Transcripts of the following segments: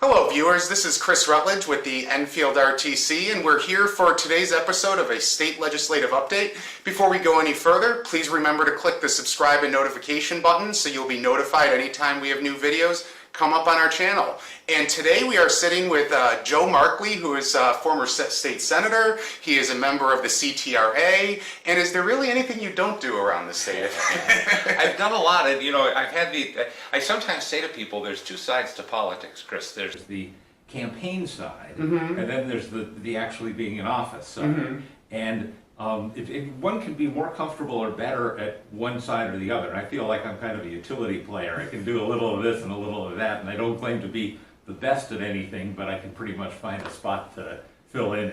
Hello viewers, this is Chris Rutledge with the Enfield RTC, and we're here for today's episode of a state legislative update. Before we go any further, please remember to click the subscribe and notification button so you'll be notified anytime we have new videos come up on our channel. And today we are sitting with Joe Markley, who is a former state senator. He is a member of the CTRA. And is there really anything you don't do around the state? I've done a lot, and I sometimes say to people, there's two sides to politics, Chris. There's the campaign side, and then there's the actually being in office side. And if one can be more comfortable or better at one side or the other. I feel like I'm kind of a utility player. I can do a little of this and a little of that, and I don't claim to be the best at anything, but I can pretty much find a spot to fill in.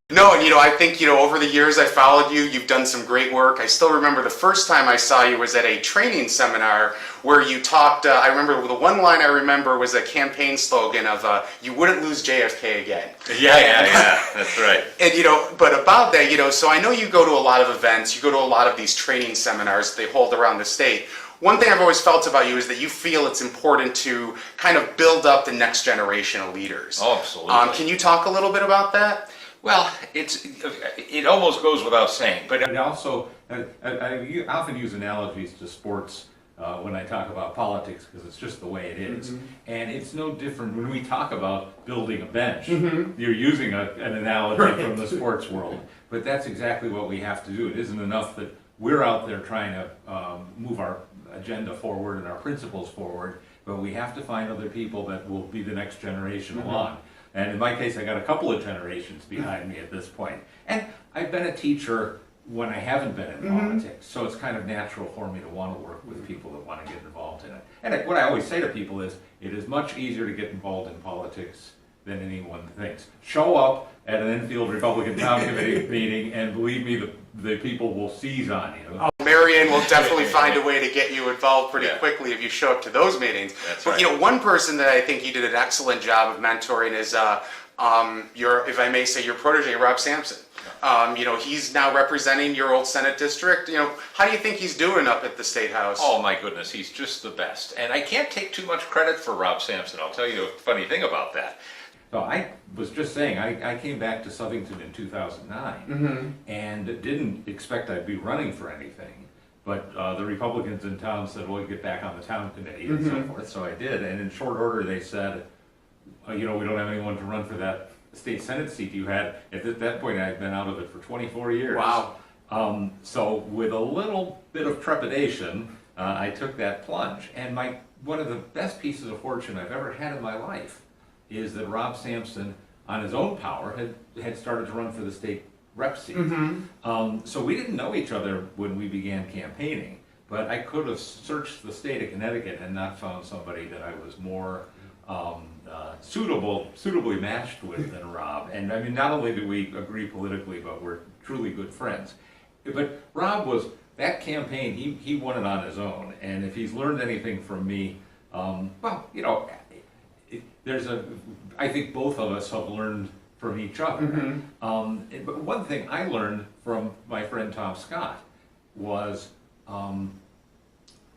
No, and I think, over the years I followed you, you've done some great work. I still remember the first time I saw you was at a training seminar where you talked, I remember the one line I remember was a campaign slogan of, you wouldn't lose JFK again. Yeah, that's right. And, but about that, so I know you go to a lot of events, you go to a lot of these training seminars they hold around the state. One thing I've always felt about you is that you feel it's important to kind of build up the next generation of leaders. Oh, absolutely. Can you talk a little bit about that? Well, it almost goes without saying, but And also, I often use analogies to sports when I talk about politics because it's just the way it is. And it's no different when we talk about building a bench. You're using an analogy from the sports world, but that's exactly what we have to do. It isn't enough that we're out there trying to move our agenda forward and our principles forward, but we have to find other people that will be the next generation along. And in my case, I got a couple of generations behind me at this point. And I've been a teacher when I haven't been in politics, so it's kind of natural for me to want to work with people that want to get involved in it. And what I always say to people is, it is much easier to get involved in politics than anyone thinks. Show up at an Enfield Republican Town Committee meeting, and believe me, the people will seize on you. Marianne will definitely find a way to get you involved pretty quickly if you show up to those meetings. That's but right. One person that I think you did an excellent job of mentoring is your, if I may say, your protege, Rob Samson. He's now representing your old Senate district. How do you think he's doing up at the State House? oh my goodness, he's just the best. And I can't take too much credit for Rob Samson. I'll tell you a funny thing about that. So I was just saying, I came back to Southington in 2009 and didn't expect I'd be running for anything. But the Republicans in town said, well, get back on the town committee and so forth. So I did, and in short order they said, we don't have anyone to run for that state Senate seat you had. At that point I'd been out of it for 24 years. Wow. So with a little bit of trepidation, I took that plunge. And one of the best pieces of fortune I've ever had in my life is that Rob Samson, on his own power, had started to run for the state rep seat. So we didn't know each other when we began campaigning, but I could searched the state of Connecticut and not found somebody that I was more suitably matched with than Rob. And I mean, not only do we agree politically, but we're truly good friends. But Rob was, that campaign, he won it on his own. And if he's learned anything from me, I think both of us have learned from each other. But one thing I learned from my friend Tom Scott was how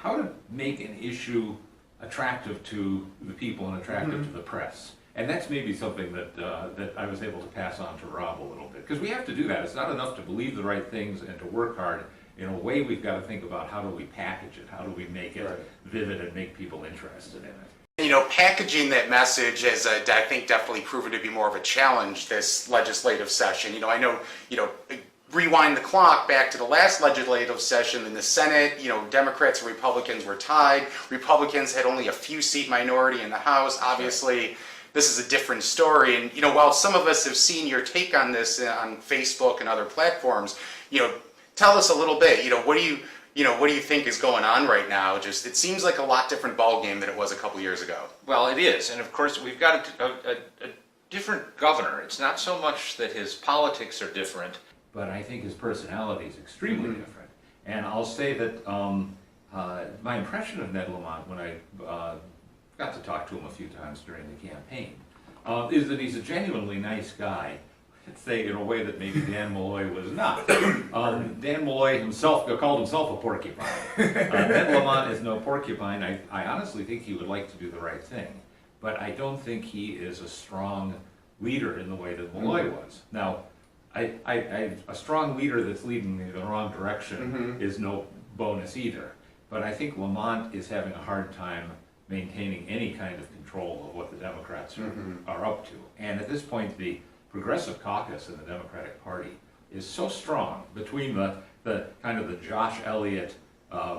to make an issue attractive to the people and attractive to the press. And that's maybe something that I was able to pass on to Rob a little bit. Because we have to do that. It's not enough to believe the right things and to work hard. In a way, we've got to think about how do we package it, how do we make it vivid and make people interested in it. Packaging that message has, I think, definitely proven to be more of a challenge this legislative session. I know, rewind the clock back to the last legislative session in the Senate, Democrats and Republicans were tied. Republicans had only a few seat minority in the House. Obviously, this is a different story. And, while some of us have seen your take on this on Facebook and other platforms, tell us a little bit, what do you think is going on right now? It seems like a lot different ballgame than it was a couple years ago. Well, it is, and of course we've got a different governor. It's not so much that his politics are different, but I think his personality is extremely different. And I'll say that my impression of Ned Lamont, when I got to talk to him a few times during the campaign, is that he's a genuinely nice guy, say in a way that maybe Dan Malloy was not. Dan Malloy himself called himself a porcupine. Ned Lamont is no porcupine. I honestly think he would like to do the right thing. but I don't think he is a strong leader in the way that Malloy was. Now, a strong leader that's leading in the wrong direction is no bonus either. But I think Lamont is having a hard time maintaining any kind of control of what the Democrats are up to. And at this point, the Progressive Caucus in the Democratic Party is so strong between the kind of the Josh Elliott,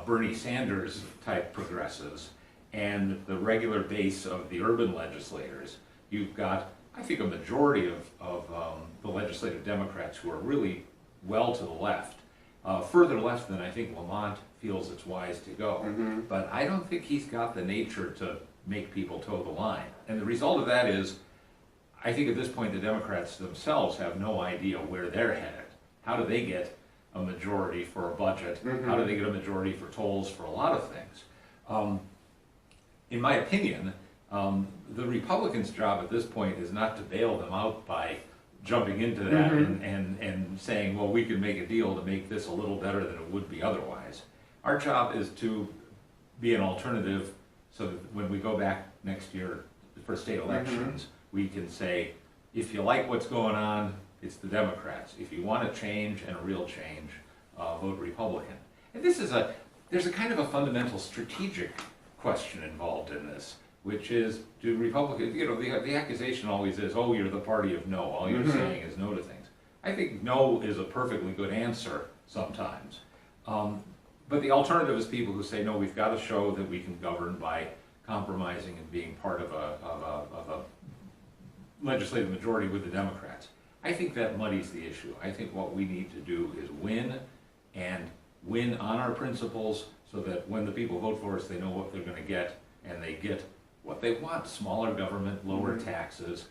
Bernie Sanders type progressives and the regular base of the urban legislators. You've got, I think, a majority of the legislative Democrats who are really well to the left, further left than I think Lamont feels it's wise to go. But I don't think he's got the nature to make people toe the line. And the result of that is, I think at this point the Democrats themselves have no idea where they're headed. How do they get a majority for a budget? How do they get a majority for tolls, for a lot of things? In my opinion, the Republicans' job at this point is not to bail them out by jumping into that and saying, well, we can make a deal to make this a little better than it would be otherwise. Our job is to be an alternative so that when we go back next year for state elections, we can say, if you like what's going on, it's the Democrats. If you want a change and a real change, vote Republican. And there's a kind of a fundamental strategic question involved in this, which is, do Republicans, the accusation always is, oh, you're the party of no, all you're saying is no to things. I think no is a perfectly good answer sometimes. But the alternative is people who say, no, we've got to show that we can govern by compromising and being part of a legislative majority with the Democrats. I think that muddies the issue. I think what we need to do is win, and win on our principles so that when the people vote for us, they know what they're going to get, and they get what they want: smaller government, lower taxes,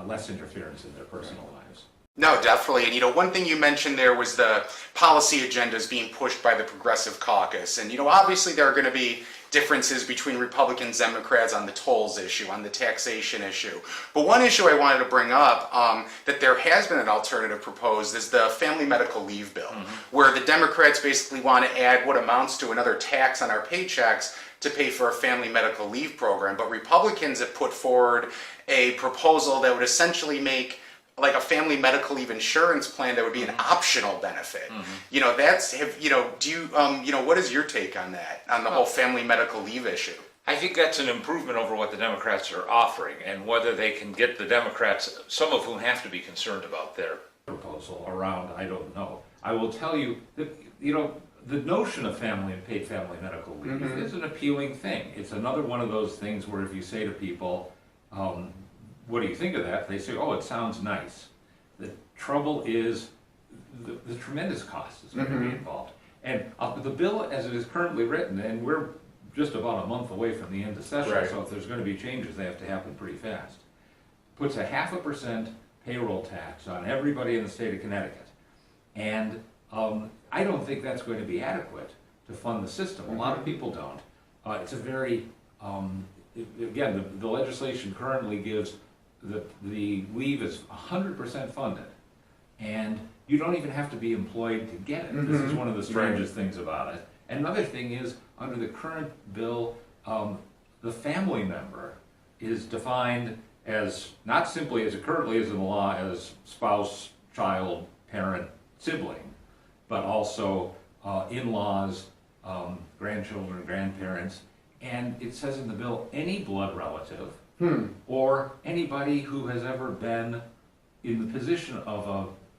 less interference in their personal lives. No, definitely. And, one thing you mentioned there was the policy agendas being pushed by the Progressive Caucus. And, obviously there are going to be differences between Republicans and Democrats on the tolls issue, on the taxation issue. But one issue I wanted to bring up that there has been an alternative proposed is the family medical leave bill, where the Democrats basically want to add what amounts to another tax on our paychecks to pay for a family medical leave program. But Republicans have put forward a proposal that would essentially make like a family medical leave insurance plan that would be an optional benefit. What is your take on that, on the whole family medical leave issue? I think that's an improvement over what the Democrats are offering, and whether they can get the Democrats, some of whom have to be concerned about their proposal around, I don't know. I will tell you that, the notion of family and paid family medical leave is an appealing thing. It's another one of those things where if you say to people, what do you think of that? They say, oh, it sounds nice. The trouble is the tremendous cost is going to be involved. And the bill as it is currently written, and we're just about a month away from the end of session, so if there's going to be changes, they have to happen pretty fast, puts a 0.5% payroll tax on everybody in the state of Connecticut. And I don't think that's going to be adequate to fund the system. A lot of people don't. It's a very, again, the legislation currently gives the leave is 100% funded, and you don't even have to be employed to get it. This is one of the strangest things about it. And another thing is, under the current bill, the family member is defined as, not simply as it currently is in the law, as spouse, child, parent, sibling, but also in-laws, grandchildren, grandparents, and it says in the bill, any blood relative, or anybody who has ever been in the position of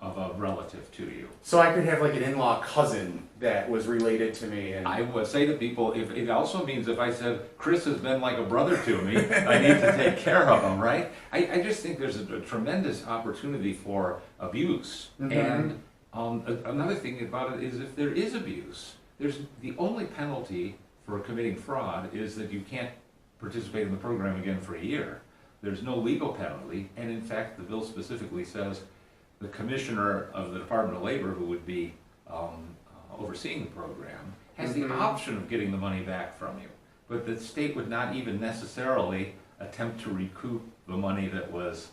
a relative to you. So I could have like an in-law cousin that was related to me. And I would say to people, if it also means if I said, Chris has been like a brother to me, I need to take care of him, right? I just think there's a tremendous opportunity for abuse. And another thing about it is if there is abuse, there's the only penalty for committing fraud is that you can't participate in the program again for a year. There's no legal penalty, and in fact the bill specifically says the commissioner of the Department of Labor, who would be overseeing the program, has the option of getting the money back from you, but the state would not even necessarily attempt to recoup the money that was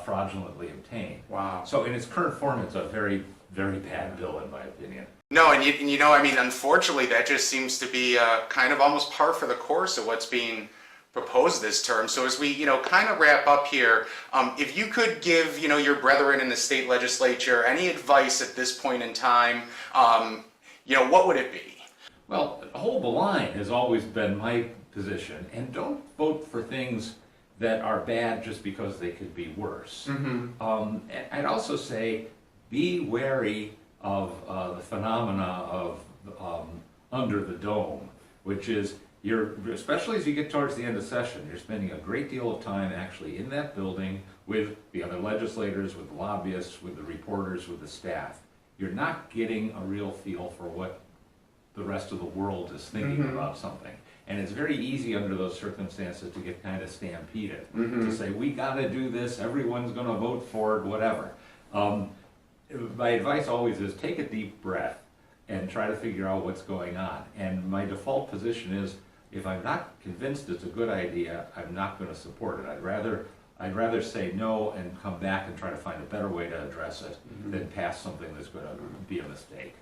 fraudulently obtained. Wow. So in its current form, it's a very, very bad bill in my opinion. No, and unfortunately, that just seems to be kind of almost par for the course of what's being proposed this term. So as we, kind of wrap up here, if you could give, your brethren in the state legislature any advice at this point in time, what would it be? Well, hold the line has always been my position, and don't vote for things that are bad just because they could be worse. I'd also say be wary of the phenomena of under the dome, which is especially as you get towards the end of session, you're spending a great deal of time actually in that building with the other legislators, with the lobbyists, with the reporters, with the staff. You're not getting a real feel for what the rest of the world is thinking about something. And it's very easy under those circumstances to get kind of stampeded, to say, we gotta do this, everyone's gonna vote for it, whatever. My advice always is take a deep breath and try to figure out what's going on. And my default position is, if I'm not convinced it's a good idea, I'm not gonna support it. I'd rather say no and come back and try to find a better way to address it than pass something that's gonna be a mistake.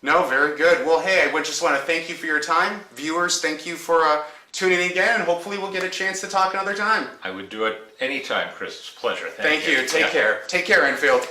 No, very good. Well, hey, I would just want to thank you for your time. Viewers, thank you for tuning in again, and hopefully we'll get a chance to talk another time. I would do it anytime, Chris. It's a pleasure. Thank you. Take care. Take care, Enfield.